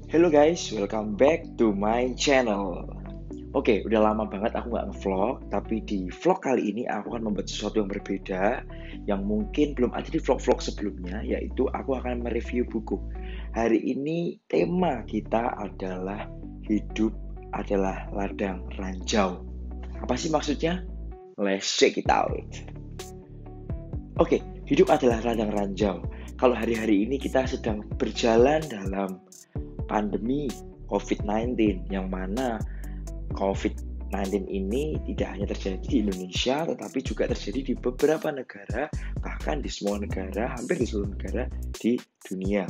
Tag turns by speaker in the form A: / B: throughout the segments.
A: Hello guys, welcome back to my channel. Oke, udah lama banget aku nggak nge-vlog, tapi di vlog kali ini aku akan membuat sesuatu yang berbeda, yang mungkin belum ada di vlog-vlog sebelumnya, yaitu aku akan mereview buku. Hari ini tema kita adalah hidup adalah ladang ranjau. Apa sih maksudnya? Let's check it out. Oke, hidup adalah ladang ranjau. Kalau hari-hari ini kita sedang berjalan dalam pandemi COVID-19, yang mana COVID-19 ini tidak hanya terjadi di Indonesia, tetapi juga terjadi di beberapa negara, bahkan di semua negara, hampir di seluruh negara di dunia.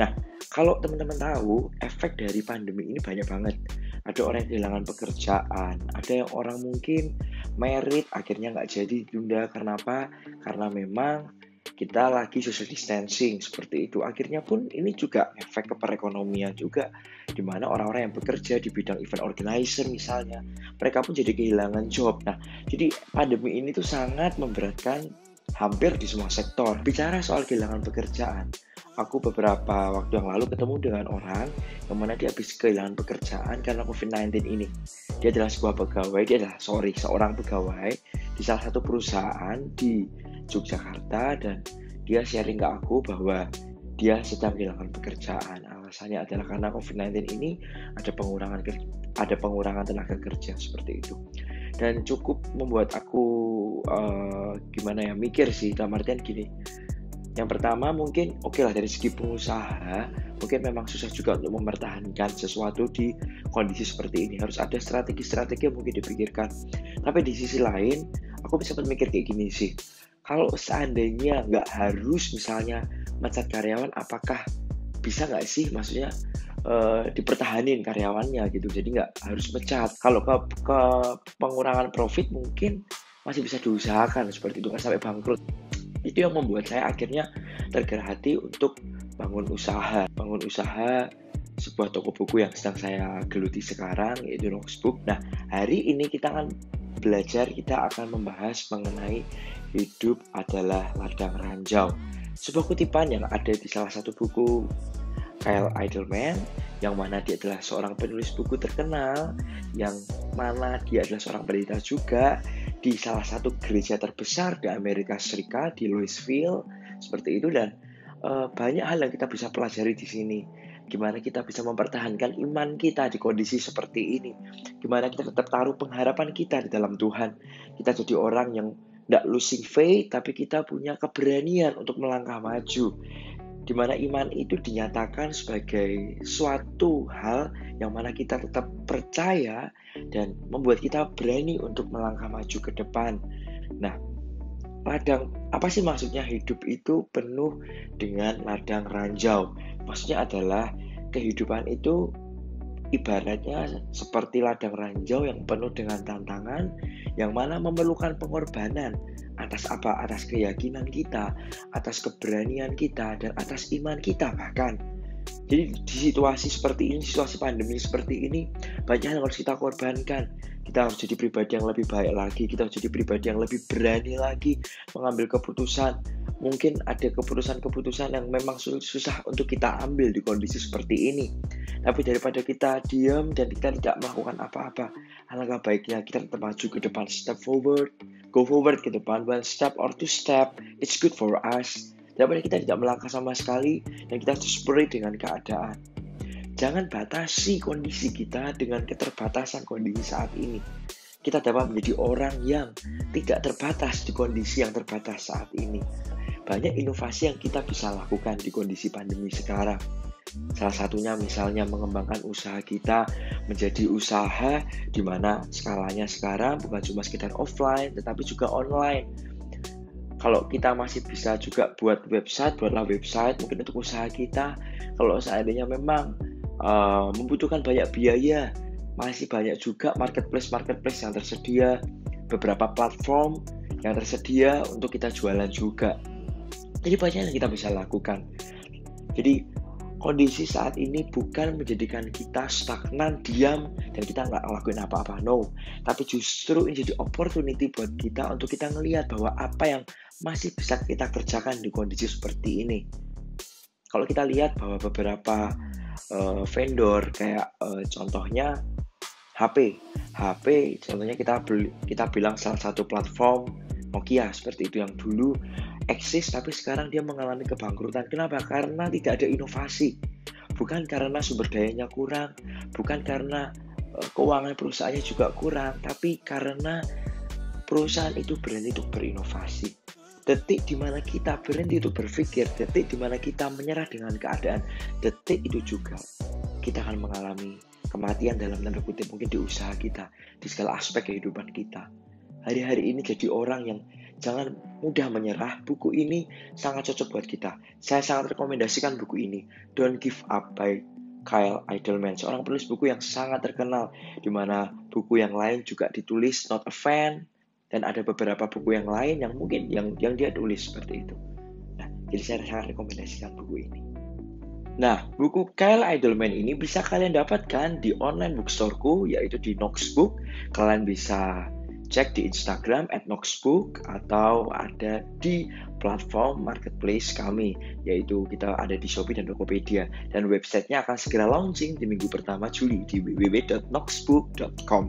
A: Nah, kalau teman-teman tahu, efek dari pandemi ini banyak banget. Ada orang yang kehilangan pekerjaan, ada yang orang mungkin merit, akhirnya nggak jadi ditunda. Karena apa? Karena memang kita lagi social distancing seperti itu. Akhirnya pun ini juga efek ke perekonomian juga, di mana orang-orang yang bekerja di bidang event organizer misalnya, mereka pun jadi kehilangan job. Nah, jadi pandemi ini tuh sangat memberatkan hampir di semua sektor. Bicara soal kehilangan pekerjaan, aku beberapa waktu yang lalu ketemu dengan orang yang mana dia habis kehilangan pekerjaan karena COVID-19 ini. Dia adalah seorang pegawai di salah satu perusahaan di Yogyakarta, dan dia sharing ke aku bahwa dia sedang kehilangan pekerjaan. Alasannya adalah karena COVID-19 ini ada pengurangan tenaga kerja seperti itu. Dan cukup membuat aku mikir sih, dalam artian gini. Yang pertama mungkin oke lah, dari segi pengusaha mungkin memang susah juga untuk mempertahankan sesuatu di kondisi seperti ini. Harus ada strategi-strategi yang mungkin dipikirkan. Tapi di sisi lain, aku bisa berpikir kayak gini sih. Kalau seandainya nggak harus misalnya mecat karyawan, apakah bisa nggak sih maksudnya dipertahanin karyawannya gitu. Jadi nggak harus mecat. Kalau ke pengurangan profit mungkin masih bisa diusahakan seperti itu, nggak sampai bangkrut. Itu yang membuat saya akhirnya tergerak hati untuk bangun usaha sebuah toko buku yang sedang saya geluti sekarang, yaitu Noxbook. Nah, hari ini kita akan membahas mengenai hidup adalah ladang ranjau. Sebuah kutipan yang ada di salah satu buku Kyle Idleman, yang mana dia adalah seorang penulis buku terkenal, yang mana dia adalah seorang pendeta juga di salah satu gereja terbesar di Amerika Serikat, di Louisville, seperti itu. Dan banyak hal yang kita bisa pelajari di sini. Gimana kita bisa mempertahankan iman kita di kondisi seperti ini. Gimana kita tetap taruh pengharapan kita di dalam Tuhan. Kita jadi orang yang tidak losing faith, tapi kita punya keberanian untuk melangkah maju. Di mana iman itu dinyatakan sebagai suatu hal yang mana kita tetap percaya dan membuat kita berani untuk melangkah maju ke depan. Nah, apa sih maksudnya hidup itu penuh dengan ladang ranjau? Maksudnya adalah kehidupan itu ibaratnya seperti ladang ranjau yang penuh dengan tantangan, yang mana memerlukan pengorbanan atas apa? Atas keyakinan kita, atas keberanian kita, dan atas iman kita bahkan. Jadi di situasi pandemi seperti ini, banyak hal yang harus kita korbankan. Kita harus jadi pribadi yang lebih baik lagi, kita harus jadi pribadi yang lebih berani lagi mengambil keputusan. Mungkin ada keputusan-keputusan yang memang susah untuk kita ambil di kondisi seperti ini. Tapi daripada kita diam dan kita tidak melakukan apa-apa, alangkah baiknya kita tetap maju ke depan, go forward ke depan, one step or two step, it's good for us. Daripada kita tidak melangkah sama sekali dan kita desperate dengan keadaan. Jangan batasi kondisi kita dengan keterbatasan kondisi saat ini. Kita dapat menjadi orang yang tidak terbatas di kondisi yang terbatas saat ini. Banyak inovasi yang kita bisa lakukan di kondisi pandemi sekarang. Salah satunya misalnya mengembangkan usaha kita menjadi usaha di mana skalanya sekarang bukan cuma sekedar offline, tetapi juga online. Kalau kita masih bisa juga buatlah website mungkin untuk usaha kita. Kalau seandainya memang membutuhkan banyak biaya, masih banyak juga marketplace yang tersedia, beberapa platform yang tersedia untuk kita jualan juga. Jadi banyak yang kita bisa lakukan. Jadi kondisi saat ini bukan menjadikan kita stagnan, diam, dan kita nggak ngelakuin apa-apa, no. Tapi justru ini jadi opportunity buat kita untuk kita ngelihat bahwa apa yang masih bisa kita kerjakan di kondisi seperti ini. Kalau kita lihat bahwa beberapa vendor kayak contohnya HP contohnya kita bilang salah satu platform Nokia seperti itu yang dulu eksis tapi sekarang dia mengalami kebangkrutan. Kenapa? Karena tidak ada inovasi. Bukan karena sumber dayanya kurang, bukan karena keuangan perusahaannya juga kurang, tapi karena perusahaan itu berhenti untuk berinovasi. Detik di mana kita berhenti untuk berpikir, detik di mana kita menyerah dengan keadaan, detik itu juga kita akan mengalami kematian dalam tanda kutip mungkin di usaha kita, di segala aspek kehidupan kita. Hari-hari ini jadi orang yang jangan mudah menyerah. Buku ini sangat cocok buat kita. Saya sangat rekomendasikan buku ini, Don't Give Up by Kyle Idleman, seorang penulis buku yang sangat terkenal, di mana buku yang lain juga ditulis Not a Fan, dan ada beberapa buku yang lain yang mungkin yang dia tulis seperti itu. Nah, jadi saya sangat rekomendasikan buku ini. Nah, buku Kyle Idleman ini bisa kalian dapatkan di online bookstoreku, yaitu di Noxbook. Kalian bisa cek di Instagram @noxbook atau ada di platform marketplace kami, yaitu kita ada di Shopee dan Tokopedia. Dan websitenya akan segera launching di minggu pertama Juli di www.noxbook.com.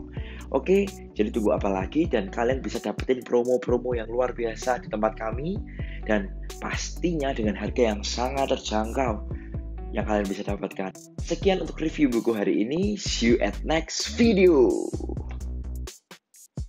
A: Oke, jadi tunggu apa lagi? Dan kalian bisa dapetin promo-promo yang luar biasa di tempat kami, dan pastinya dengan harga yang sangat terjangkau yang kalian bisa dapatkan. Sekian untuk review buku hari ini. See you at next video.